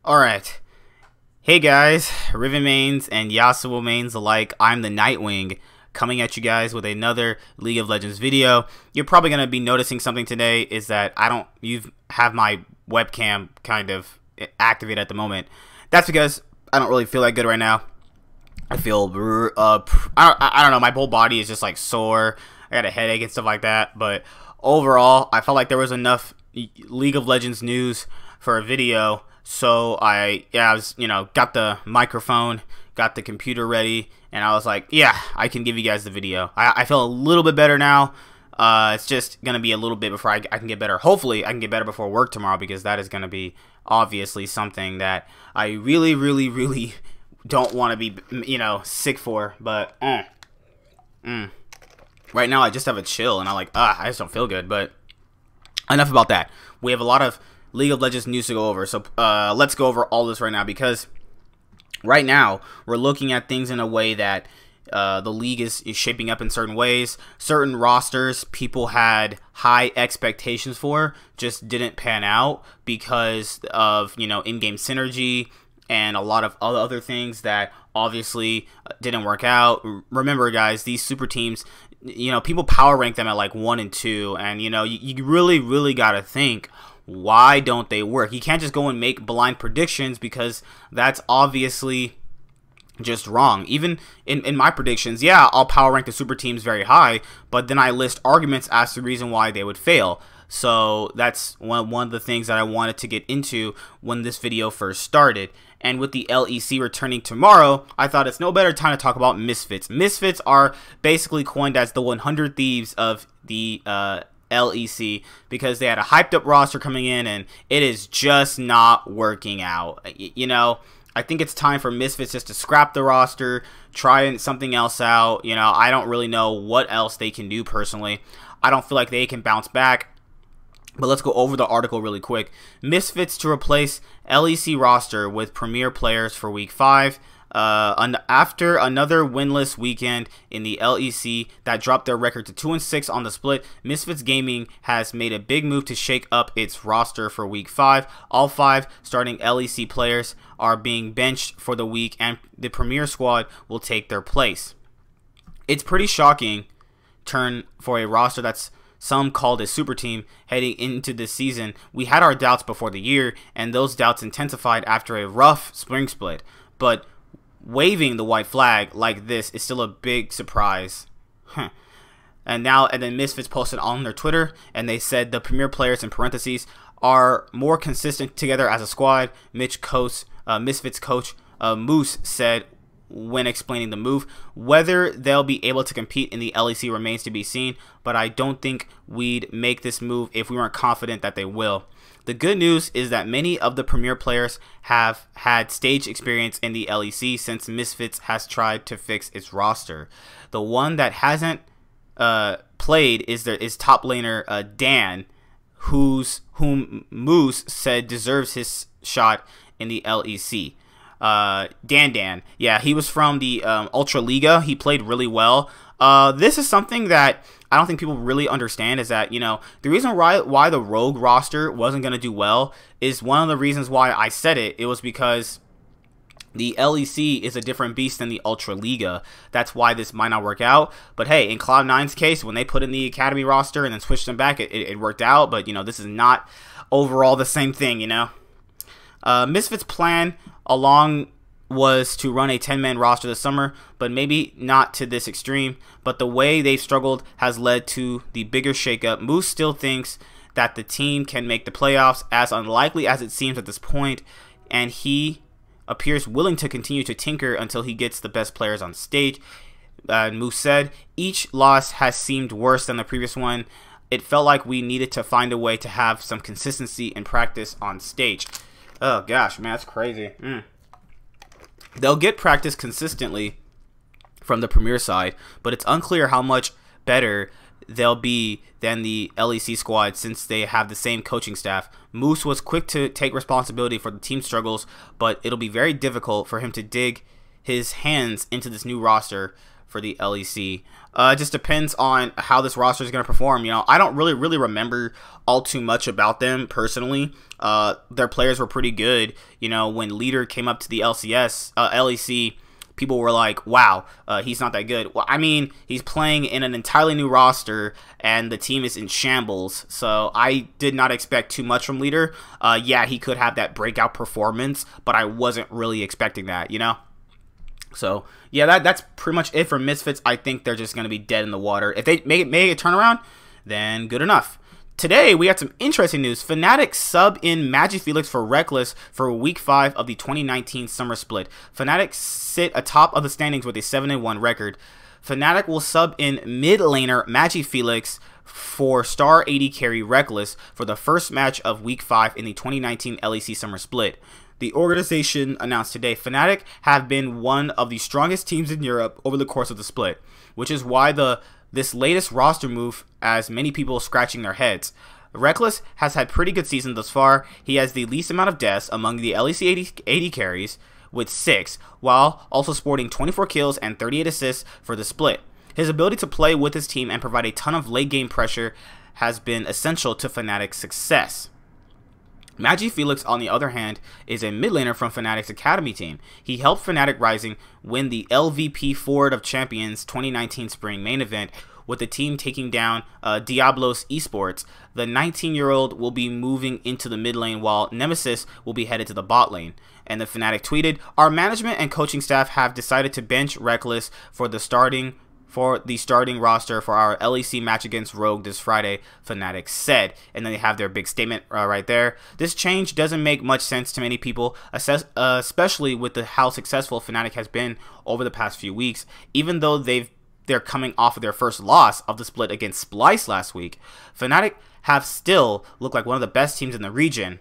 Alright. Hey guys, Riven mains and Yasuo mains alike, I'm the Nightwing, coming at you guys with another League of Legends video. You're probably going to be noticing something today is that you have my webcam kind of activated at the moment. That's because I don't really feel that good right now. I feel, I don't know, my whole body is just like sore. I got a headache and stuff like that, but overall, I felt like there was enough League of Legends news for a video. So I was, got the microphone, got the computer ready, and I was like, yeah, I can give you guys the video. I feel a little bit better now. It's just going to be a little bit before I can get better. Hopefully, I can get better before work tomorrow, because that is going to be obviously something that I really, really, really don't want to be, sick for. But, right now, I just have a chill, and I just don't feel good. But enough about that. We have a lot of League of Legends news to go over, so let's go over all this right now, because right now we're looking at things in a way that the league is shaping up in certain ways. Certain rosters people had high expectations for just didn't pan out because of in-game synergy and a lot of other things that obviously didn't work out. Remember, guys, these super teams, people power rank them at like 1 and 2, and you really got to think, why don't they work? You can't just go and make blind predictions, because that's obviously just wrong. Even in my predictions, yeah, I'll power rank the super teams very high, but then I list arguments as to the reason why they would fail. So that's one of the things that I wanted to get into when this video first started. And with the LEC returning tomorrow, I thought it's no better time to talk about Misfits. Misfits are basically coined as the 100 Thieves of the LEC, because they had a hyped up roster coming in and it is just not working out. I think it's time for Misfits just to scrap the roster, try something else out. I don't really know what else they can do personally. I don't feel like they can bounce back. But let's go over the article really quick. Misfits to replace LEC roster with premier players for week 5. After another winless weekend in the LEC that dropped their record to 2-6 on the split, Misfits Gaming has made a big move to shake up its roster for week 5. All 5 starting LEC players are being benched for the week, and the premier squad will take their place. It's pretty shocking turn for a roster that's some called a super team heading into this season. We had our doubts before the year, and those doubts intensified after a rough spring split. But waving the white flag like this is still a big surprise. And then Misfits posted on their Twitter, and they said the premier players in parentheses are more consistent together as a squad. Misfits coach Moose said when explaining the move. Whether they'll be able to compete in the LEC remains to be seen, but I don't think we'd make this move if we weren't confident that they will. The good news is that many of the premier players have had stage experience in the LEC since Misfits has tried to fix its roster. The one that hasn't played is top laner Dan, whom Moose said deserves his shot in the LEC. Dan. Yeah, he was from the Ultra Liga. He played really well. This is something that I don't think people really understand, is that, the reason why the Rogue roster wasn't going to do well is one of the reasons why I said it. It was because the LEC is a different beast than the Ultra Liga. That's why this might not work out. But hey, in Cloud9's case, when they put in the Academy roster and then switched them back, it worked out. But, this is not overall the same thing, Misfits' plan along was to run a 10-man roster this summer, but maybe not to this extreme. But the way they've struggled has led to the bigger shakeup. Moose still thinks that the team can make the playoffs, as unlikely as it seems at this point, and he appears willing to continue to tinker until he gets the best players on stage. Moose said, each loss has seemed worse than the previous one. It felt like we needed to find a way to have some consistency in practice on stage. Oh gosh, man, that's crazy. They'll get practice consistently from the premier side, but it's unclear how much better they'll be than the LEC squad since they have the same coaching staff. Moose was quick to take responsibility for the team struggles, but it'll be very difficult for him to dig his hands into this new roster for the LEC. It just depends on how this roster is going to perform. You know, I don't really remember all too much about them personally. Their players were pretty good. You know, when Leader came up to the LEC, people were like, wow, he's not that good. Well, I mean, he's playing in an entirely new roster, and the team is in shambles. So I did not expect too much from Leader. Yeah, he could have that breakout performance, but I wasn't really expecting that, you know? So, yeah, that's pretty much it for Misfits. I think they're just going to be dead in the water. If they make a turnaround, then good enough. Today, we had some interesting news. Fnatic sub in Felix for Rekkless for Week 5 of the 2019 Summer Split. Fnatic sit atop of the standings with a 7-1 record. Fnatic will sub in mid laner Felix for star AD carry Rekkless for the first match of Week 5 in the 2019 LEC Summer Split. The organization announced today Fnatic have been one of the strongest teams in Europe over the course of the split, which is why this latest roster move has many people scratching their heads. Rekkless has had pretty good season thus far. He has the least amount of deaths among the LEC AD carries with 6, while also sporting 24 kills and 38 assists for the split. His ability to play with his team and provide a ton of late game pressure has been essential to Fnatic's success. Felix, on the other hand, is a mid laner from Fnatic's academy team. He helped Fnatic Rising win the LVP Forward of Champions 2019 Spring main event, with the team taking down Diablos Esports. The 19-year-old will be moving into the mid lane, while Nemesis will be headed to the bot lane. And the Fnatic tweeted, "Our management and coaching staff have decided to bench Rekkless for the starting roster for our LEC match against Rogue this Friday," Fnatic said. And then they have their big statement right there. "This change doesn't make much sense to many people, especially with how successful Fnatic has been over the past few weeks. Even though they're coming off of their first loss of the split against Splice last week, Fnatic have still looked like one of the best teams in the region.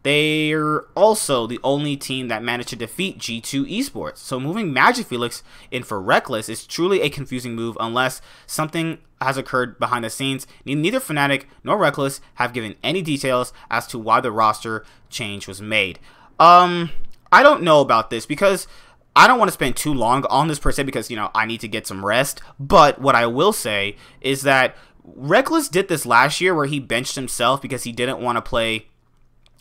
They're also the only team that managed to defeat G2 Esports. So moving Felix in for Rekkless is truly a confusing move unless something has occurred behind the scenes. Neither Fnatic nor Rekkless have given any details as to why the roster change was made." I don't know about this because I don't want to spend too long on this per se because, you know, I need to get some rest. But what I will say is that Rekkless did this last year where he benched himself because he didn't want to play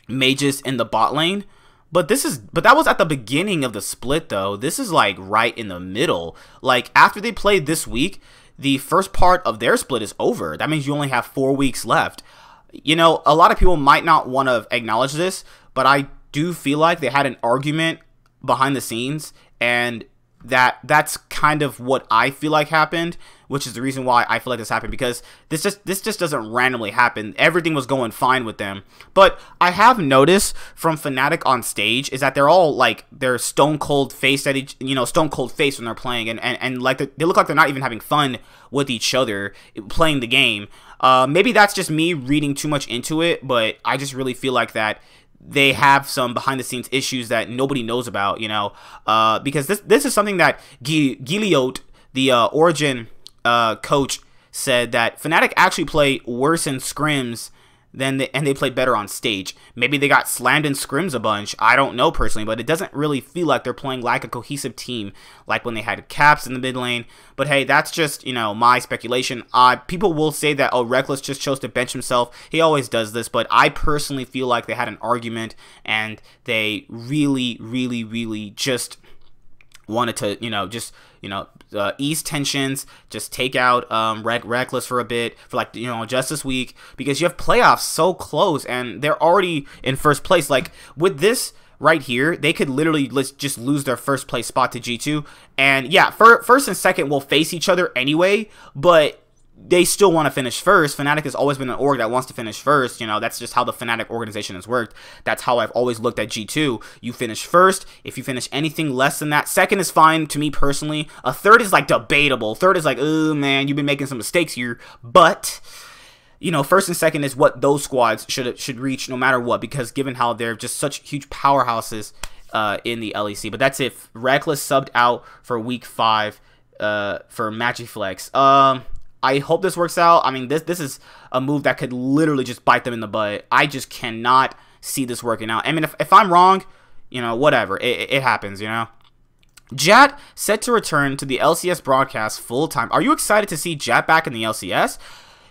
mages in the bot lane, but that was at the beginning of the split though. This is like right in the middle. Like after they played this week, the first part of their split is over. That means you only have 4 weeks left. You know, a lot of people might not want to acknowledge this, but I do feel like they had an argument behind the scenes, and that's kind of what I feel like happened, which is the reason why I feel like this happened, because this just doesn't randomly happen. Everything was going fine with them. But I have noticed from Fnatic on stage is that they're all like, they're stone cold faced at each, stone cold face when they're playing, and like they look like they're not even having fun with each other playing the game. Maybe that's just me reading too much into it, but I just really feel like that they have some behind the scenes issues that nobody knows about, because this is something that Giliot, the Origin coach, said that Fnatic actually play worse in scrims and they played better on stage. Maybe they got slammed in scrims a bunch. I don't know personally, but it doesn't really feel like they're playing like a cohesive team like when they had Caps in the mid lane. But hey, that's just, my speculation. People will say that, oh, Rekkless just chose to bench himself. He always does this, but I personally feel like they had an argument and they really, really, really just wanted to, ease tensions, just take out Rekkless for a bit, for like, just this week, because you have playoffs so close and they're already in first place. Like with this right here, they could literally just lose their first place spot to G2, and yeah, first and second will face each other anyway, but they still want to finish first. Fnatic has always been an org that wants to finish first. That's just how the Fnatic organization has worked. That's how I've always looked at G2. You finish first. If you finish anything less than that, second is fine to me personally. A third is like debatable. Third is like, oh man, you've been making some mistakes here. But first and second is what those squads should reach no matter what, because given how they're just such huge powerhouses in the LEC. But that's it. Rekkless subbed out for week 5 for Magiflex. I hope this works out. I mean, this is a move that could literally just bite them in the butt. I just cannot see this working out. I mean, if I'm wrong, whatever. It happens, Jatt set to return to the LCS broadcast full-time. Are you excited to see Jatt back in the LCS?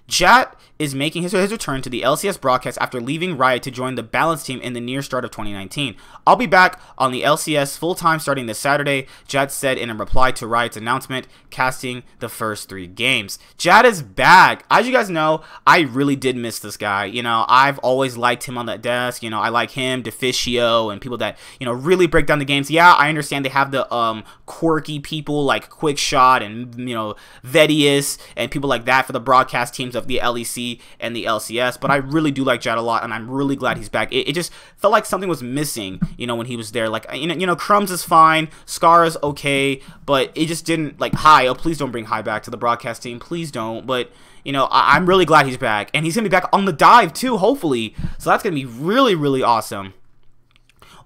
Jatt is making his return to the LCS broadcast after leaving Riot to join the Balance team in the near start of 2019. I'll be back on the LCS full-time starting this Saturday, Jatt said in a reply to Riot's announcement, casting the first 3 games. Jatt is back. As you guys know, I really did miss this guy. You know, I've always liked him on that desk. You know, I like him, Deficio, and people that, you know, really break down the games. Yeah, I understand they have the quirky people like Quickshot and, you know, Vedius and people like that for the broadcast teams of the LEC and the LCS, but I really do like Jatt a lot, and I'm really glad he's back. It just felt like something was missing, you know, when he was there. Like, you know, Crumbs is fine, Scar is okay, but it just didn't, like, High. Oh, please don't bring High back to the broadcast team, please don't. But, you know, I'm really glad he's back, and he's gonna be back on the Dive too, hopefully. So that's gonna be really, really awesome.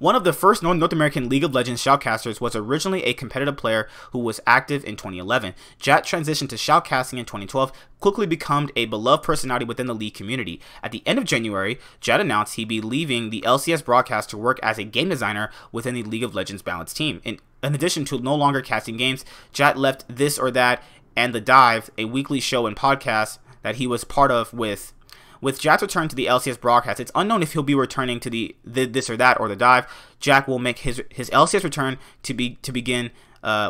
One of the first North American League of Legends shoutcasters was originally a competitive player who was active in 2011. Jatt transitioned to shoutcasting in 2012, quickly became a beloved personality within the League community. At the end of January, Jatt announced he'd be leaving the LCS broadcast to work as a game designer within the League of Legends Balance team. In addition to no longer casting games, Jatt left This or That and The Dive, a weekly show and podcast that he was part of with Jatt's return to the LCS broadcast. It's unknown if he'll be returning to the This or That or The Dive. Jatt will make his LCS return to begin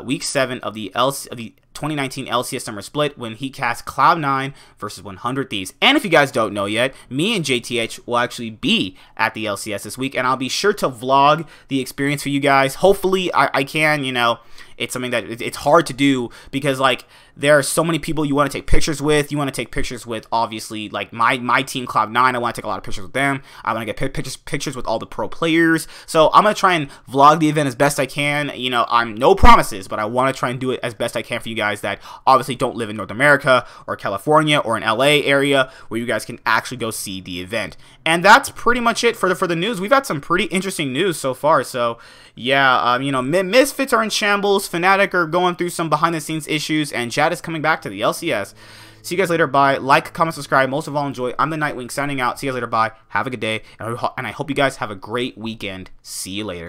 week 7 of the 2019 LCS Summer Split when he casts Cloud9 versus 100 Thieves. And if you guys don't know yet, me and JTH will actually be at the LCS this week, and I'll be sure to vlog the experience for you guys. Hopefully I can, you know. It's something that it's hard to do because, like, there are so many people you want to take pictures with. You want to take pictures with, obviously, like, my team Cloud9. I want to take a lot of pictures with them. I want to get pictures with all the pro players. So I'm going to try and vlog the event as best I can. You know, I'm no promises, but I want to try and do it as best I can for you guys that obviously don't live in North America or California or an LA area where you guys can actually go see the event. And that's pretty much it for the news. We've had some pretty interesting news so far. So, yeah, you know, Misfits are in shambles. Fnatic are going through some behind-the-scenes issues, and Jatt is coming back to the LCS. See you guys later. Bye. Like, comment, subscribe. Most of all, enjoy. I'm the Nightwing signing out. See you guys later. Bye. Have a good day, and I hope you guys have a great weekend. See you later.